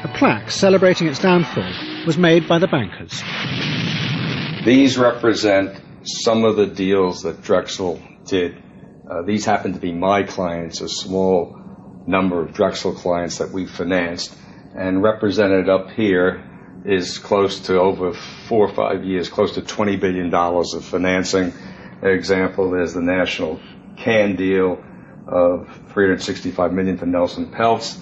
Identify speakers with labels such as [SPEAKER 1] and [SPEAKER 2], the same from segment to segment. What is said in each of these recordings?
[SPEAKER 1] A plaque celebrating its downfall was made by the bankers.
[SPEAKER 2] These represent some of the deals that Drexel did. These happen to be my clients, a small number of Drexel clients that we financed, and represented up here is close to over 4 or 5 years, close to $20 billion of financing. An example, there's the National Can deal of $365 million for Nelson Peltz.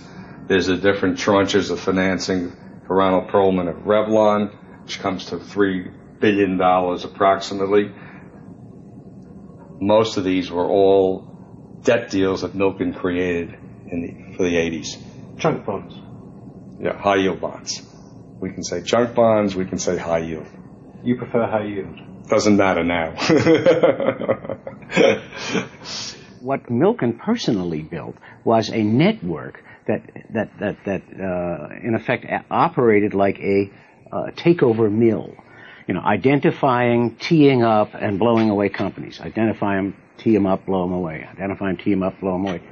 [SPEAKER 2] There's the different tranches of financing for Ronald Perlman of Revlon, which comes to $3 billion approximately. Most of these were all debt deals that Milken created for the 80s.
[SPEAKER 3] Junk bonds.
[SPEAKER 2] Yeah, high yield bonds. We can say junk bonds, we can say high yield.
[SPEAKER 3] You prefer high yield?
[SPEAKER 2] Doesn't matter now.
[SPEAKER 4] What Milken personally built was a network that in effect operated like a takeover mill. You know, identifying, teeing up, and blowing away companies. Identify them, tee them up, blow them away. Identify them, tee them up, blow them away.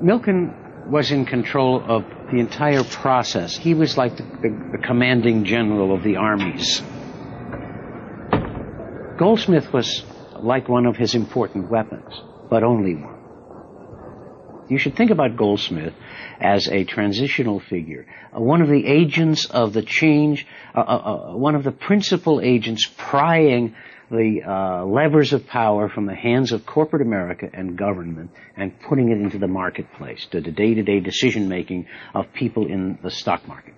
[SPEAKER 4] Milken was in control of the entire process. He was like the commanding general of the armies. Goldsmith was like one of his important weapons, but only one. You should think about Goldsmith as a transitional figure, one of the agents of the change, one of the principal agents prying the levers of power from the hands of corporate America and government and putting it into the marketplace, to the day-to-day decision-making of people in the stock market.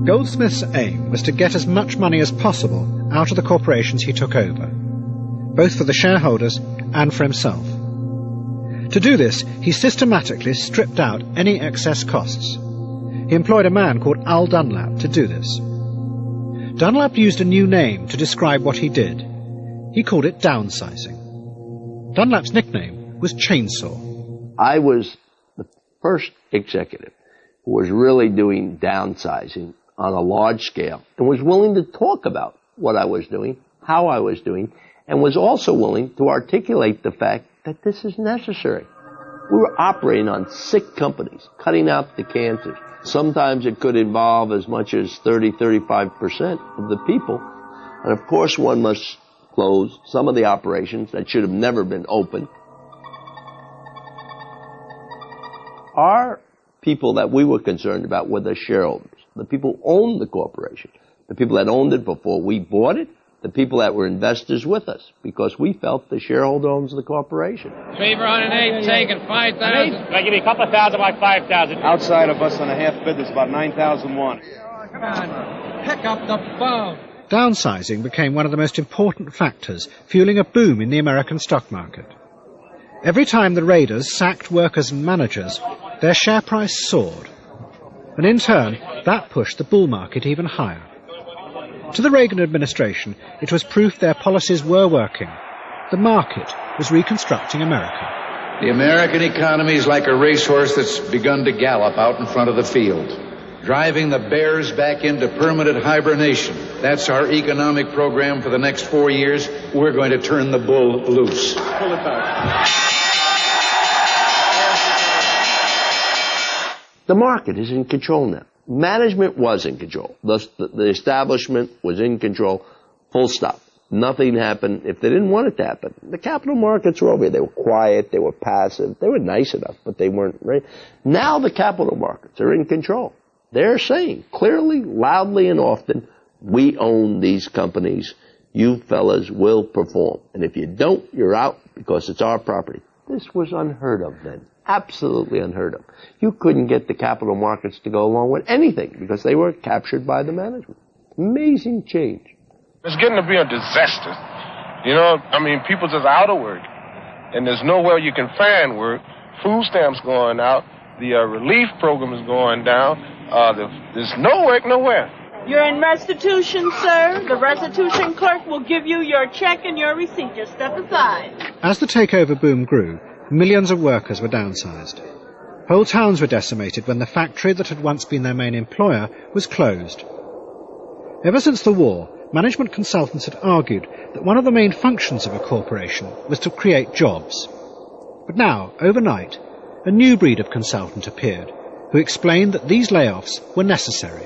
[SPEAKER 1] Goldsmith's aim was to get as much money as possible out of the corporations he took over, both for the shareholders and for himself. To do this, he systematically stripped out any excess costs. He employed a man called Al Dunlap to do this. Dunlap used a new name to describe what he did. He called it downsizing. Dunlap's nickname was Chainsaw.
[SPEAKER 5] I was the first executive who was really doing downsizing on a large scale and was willing to talk about what I was doing, how I was doing, and was also willing to articulate the fact that this is necessary. We were operating on sick companies, cutting out the cancers. Sometimes it could involve as much as 30-35% of the people. And of course one must close some of the operations that should have never been open. Our people that we were concerned about were the shareholders, the people who owned the corporation, the people that owned it before we bought it, the people that were investors with us, because we felt the shareholder owns the corporation.
[SPEAKER 6] Favor on an 8, taking 5,000.
[SPEAKER 7] Can I give you a couple of thousand by 5,000?
[SPEAKER 8] Outside of us on a half bid, there's about 9,001.
[SPEAKER 6] Come on, pick up the phone.
[SPEAKER 1] Downsizing became one of the most important factors fueling a boom in the American stock market. Every time the raiders sacked workers and managers, their share price soared. And in turn, that pushed the bull market even higher. To the Reagan administration, it was proof their policies were working. The market was reconstructing America.
[SPEAKER 9] The American economy is like a racehorse that's begun to gallop out in front of the field, driving the bears back into permanent hibernation. That's our economic program for the next 4 years. We're going to turn the bull loose.
[SPEAKER 8] Pull it back.
[SPEAKER 5] The market is in control now. Management was in control. The establishment was in control. Full stop. Nothing happened if they didn't want it to happen. The capital markets were over here. They were quiet. They were passive. They were nice enough, but they weren't right. Now the capital markets are in control. They're saying clearly, loudly, and often, we own these companies. You fellas will perform. And if you don't, you're out because it's our property. This was unheard of then. Absolutely unheard of. You couldn't get the capital markets to go along with anything because they were captured by the management. Amazing change.
[SPEAKER 10] It's getting to be a disaster. You know, I mean, people just out of work. And there's nowhere you can find work. Food stamps going out. The relief program is going down. There's no work nowhere.
[SPEAKER 11] You're in restitution, sir. The restitution clerk will give you your check and your receipt. Just step aside.
[SPEAKER 1] As the takeover boom grew, millions of workers were downsized. Whole towns were decimated when the factory that had once been their main employer was closed. Ever since the war, management consultants had argued that one of the main functions of a corporation was to create jobs. But now, overnight, a new breed of consultant appeared, who explained that these layoffs were necessary.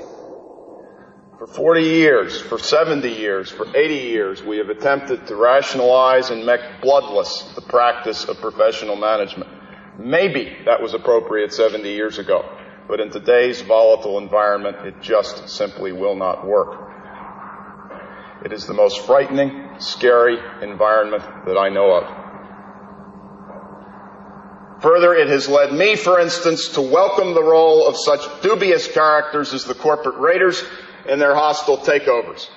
[SPEAKER 12] For 40 years, for 70 years, for 80 years, we have attempted to rationalize and make bloodless the practice of professional management. Maybe that was appropriate 70 years ago, but in today's volatile environment, it just simply will not work. It is the most frightening, scary environment that I know of. Further, it has led me, for instance, to welcome the role of such dubious characters as the corporate raiders and their hostile takeovers.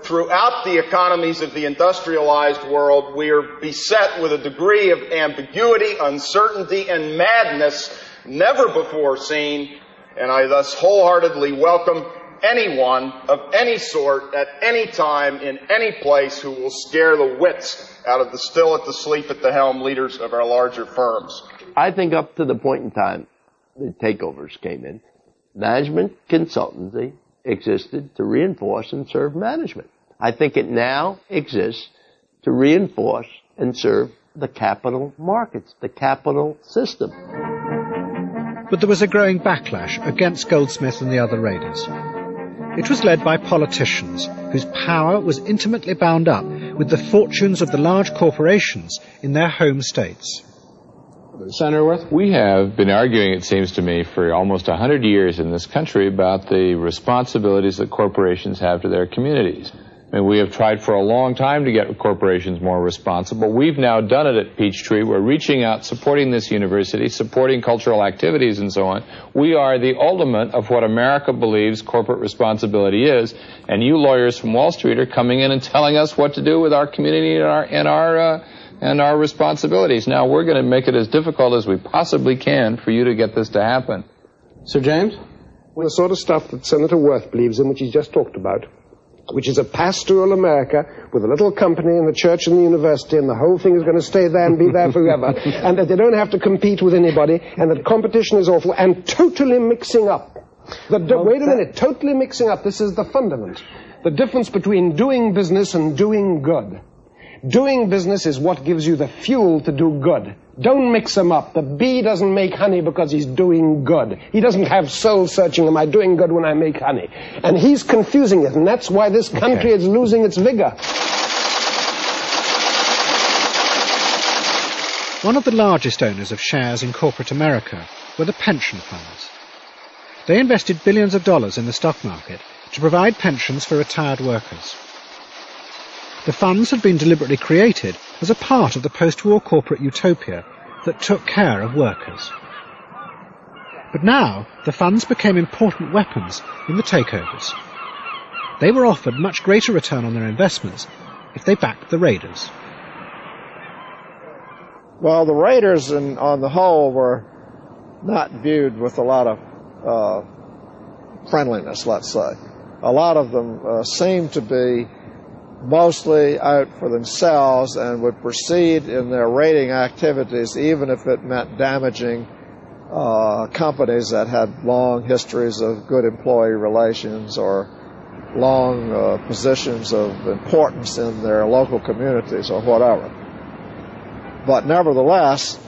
[SPEAKER 12] Throughout the economies of the industrialized world, we are beset with a degree of ambiguity, uncertainty, and madness never before seen, and I thus wholeheartedly welcome anyone of any sort at any time in any place who will scare the wits out of the still at the sleep at the helm leaders of our larger firms.
[SPEAKER 5] I think up to the point in time the takeovers came in, management consultancy existed to reinforce and serve management. I think it now exists to reinforce and serve the capital markets, the capital system.
[SPEAKER 1] But there was a growing backlash against Goldsmith and the other raiders. It was led by politicians whose power was intimately bound up with the fortunes of the large corporations in their home states.
[SPEAKER 13] Senator Worth? We have been arguing, it seems to me, for almost 100 years in this country about the responsibilities that corporations have to their communities. And we have tried for a long time to get corporations more responsible. We've now done it at Peachtree. We're reaching out, supporting this university, supporting cultural activities and so on. We are the ultimate of what America believes corporate responsibility is. And you lawyers from Wall Street are coming in and telling us what to do with our community and our responsibilities. Now, we're going to make it as difficult as we possibly can for you to get this to happen.
[SPEAKER 14] Sir James? Well, the sort of stuff that Senator Worth believes in, which he's just talked about, which is a pastoral America with a little company and the church and the university, and the whole thing is going to stay there and be there forever, and that they don't have to compete with anybody, and that competition is awful, and totally mixing up. Wait a minute, totally mixing up, this is the fundament. The difference between doing business and doing good. Doing business is what gives you the fuel to do good. Don't mix them up. The bee doesn't make honey because he's doing good. He doesn't have soul searching, am I doing good when I make honey? And he's confusing it, and that's why this country is losing its vigor.
[SPEAKER 1] One of the largest owners of shares in corporate America were the pension funds. They invested billions of dollars in the stock market to provide pensions for retired workers. The funds had been deliberately created as a part of the post-war corporate utopia that took care of workers. But now the funds became important weapons in the takeovers. They were offered much greater return on their investments if they backed the raiders.
[SPEAKER 15] Well, the raiders, on the whole, were not viewed with a lot of friendliness, let's say. A lot of them seemed to be mostly out for themselves and would proceed in their raiding activities even if it meant damaging companies that had long histories of good employee relations or long positions of importance in their local communities or whatever. But nevertheless,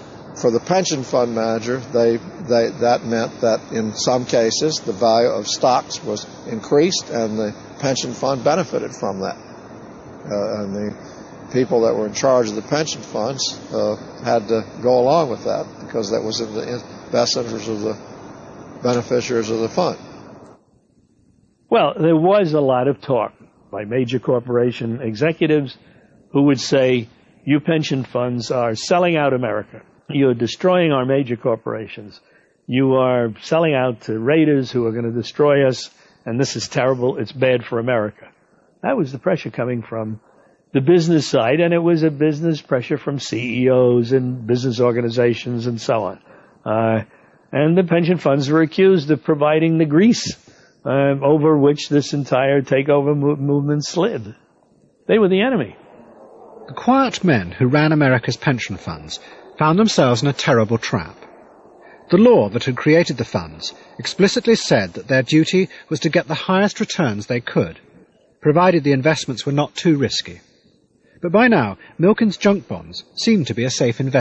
[SPEAKER 15] for the pension fund manager, that meant that in some cases the value of stocks was increased and the pension fund benefited from that. And the people that were in charge of the pension funds had to go along with that because that was in the best interest of the beneficiaries of the fund.
[SPEAKER 16] Well, there was a lot of talk by major corporation executives who would say, you pension funds are selling out America. You're destroying our major corporations. You are selling out to raiders who are going to destroy us, and this is terrible. It's bad for America. That was the pressure coming from the business side, and it was a business pressure from CEOs and business organizations and so on. And the pension funds were accused of providing the grease over which this entire takeover movement slid. They were the enemy.
[SPEAKER 1] The quiet men who ran America's pension funds found themselves in a terrible trap. The law that had created the funds explicitly said that their duty was to get the highest returns they could, provided the investments were not too risky. But by now, Milken's junk bonds seemed to be a safe investment.